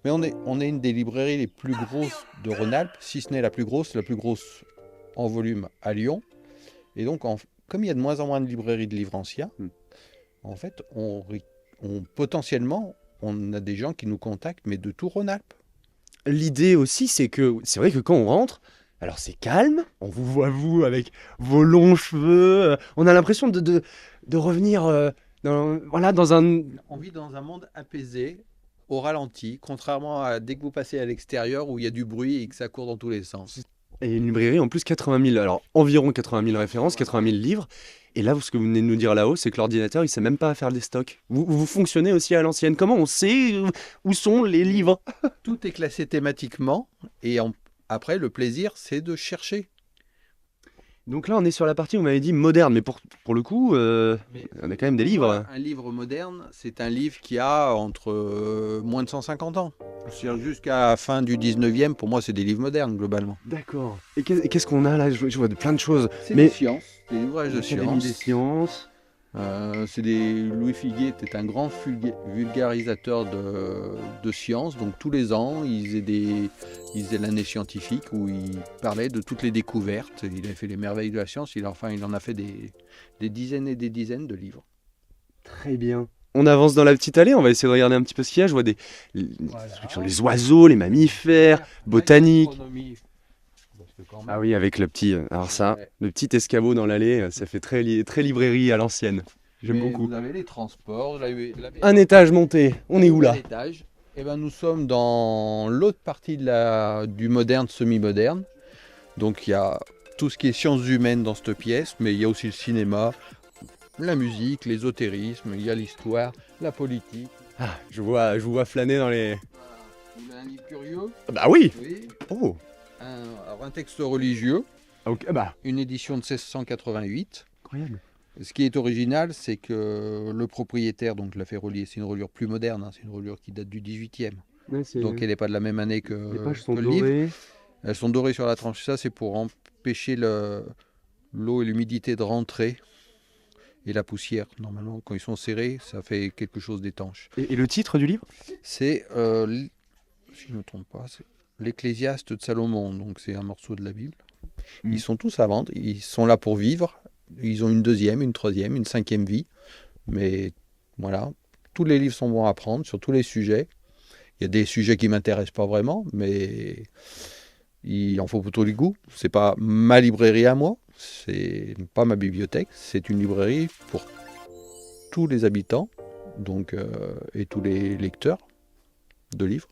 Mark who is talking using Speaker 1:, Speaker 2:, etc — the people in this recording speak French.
Speaker 1: Mais on est une des librairies les plus grosses de Rhône-Alpes, si ce n'est la plus grosse en volume à Lyon. Et donc, comme il y a de moins en moins de librairies de livres anciens, en fait, potentiellement, on a des gens qui nous contactent, mais de tout Rhône-Alpes.
Speaker 2: L'idée aussi, c'est que c'est vrai que quand on rentre, alors c'est calme, on vous voit vous avec vos longs cheveux, on a l'impression de revenir voilà, dans un...
Speaker 1: On vit dans un monde apaisé, au ralenti, contrairement à dès que vous passez à l'extérieur où il y a du bruit et que ça court dans tous les sens.
Speaker 2: Et une librairie en plus 80 000, alors environ 80 000 références, 80 000 livres. Et là, ce que vous venez de nous dire là-haut, c'est que l'ordinateur, il sait même pas faire des stocks. Vous fonctionnez aussi à l'ancienne. Comment on sait où sont les livres?
Speaker 1: Tout est classé thématiquement et après, le plaisir, c'est de chercher.
Speaker 2: Donc là, on est sur la partie, vous m'avez dit, moderne. Mais pour le coup,
Speaker 1: Mais
Speaker 2: on a quand même des
Speaker 1: pour moi,
Speaker 2: livres.
Speaker 1: un livre moderne, c'est un livre qui a entre moins de 150 ans. C'est-à-dire jusqu'à la fin du 19e, pour moi, c'est des livres modernes, globalement.
Speaker 2: D'accord. Et qu'est-ce qu'on a là? Je vois plein de choses.
Speaker 1: C'est
Speaker 2: Mais
Speaker 1: des sciences, des ouvrages de
Speaker 2: l'Académie des
Speaker 1: sciences.
Speaker 2: sciences.
Speaker 1: Louis Figuier était un grand vulgarisateur de sciences. Donc tous les ans, il faisait l'année scientifique où il parlait de toutes les découvertes. Il avait fait les merveilles de la science. Il en a fait des dizaines et des dizaines de livres.
Speaker 2: Très bien. On avance dans la petite allée, on va essayer de regarder un petit peu ce qu'il y a. Je vois des trucs sur les oiseaux, les mammifères, botanique.
Speaker 1: L'astronomie, parce que quand même,
Speaker 2: Ah oui, avec le petit, alors ça,
Speaker 1: ouais.
Speaker 2: le petit escabeau dans l'allée, ça fait très librairie à l'ancienne. J'aime
Speaker 1: Mais
Speaker 2: beaucoup.
Speaker 1: vous avez les transports,
Speaker 2: Un étage monté, on est où
Speaker 1: nouvel
Speaker 2: là?
Speaker 1: étage. Eh ben, nous sommes dans l'autre partie du moderne, semi-moderne. Donc il y a tout ce qui est sciences humaines dans cette pièce, mais il y a aussi le cinéma, la musique, l'ésotérisme, il y a l'histoire, la politique.
Speaker 2: Ah, je vous vois flâner dans les...
Speaker 1: Vous voulez un livre curieux?
Speaker 2: Ah bah oui.
Speaker 1: Oui.
Speaker 2: Oh.
Speaker 1: Alors un texte religieux,
Speaker 2: Ah, ok, ah bah,
Speaker 1: une édition de 1688.
Speaker 2: incroyable.
Speaker 1: Ce qui est original, c'est que le propriétaire donc l'a fait relier. C'est une reliure plus moderne, hein, c'est une reliure qui date du 18e.
Speaker 2: Ouais,
Speaker 1: Donc elle n'est pas de la même année
Speaker 2: les
Speaker 1: que,
Speaker 2: pages sont
Speaker 1: que le livre.
Speaker 2: dorées.
Speaker 1: Elles sont dorées sur la tranche. Ça, c'est pour empêcher l'eau et l'humidité de rentrer. Et la poussière, normalement, quand ils sont serrés, ça fait quelque chose d'étanche.
Speaker 2: Et le titre du livre?
Speaker 1: C'est, si je ne me trompe pas, c'est l'Ecclésiaste de Salomon. Donc c'est un morceau de la Bible. Ils sont tous à vendre. Ils sont là pour vivre. Ils ont une deuxième, une troisième, une cinquième vie. Mais voilà, tous les livres sont bons à prendre sur tous les sujets. Il y a des sujets qui m'intéressent pas vraiment, mais il en faut pour tous les goûts. C'est pas ma librairie à moi, c'est pas ma bibliothèque, c'est une librairie pour tous les habitants, donc et tous les lecteurs de livres.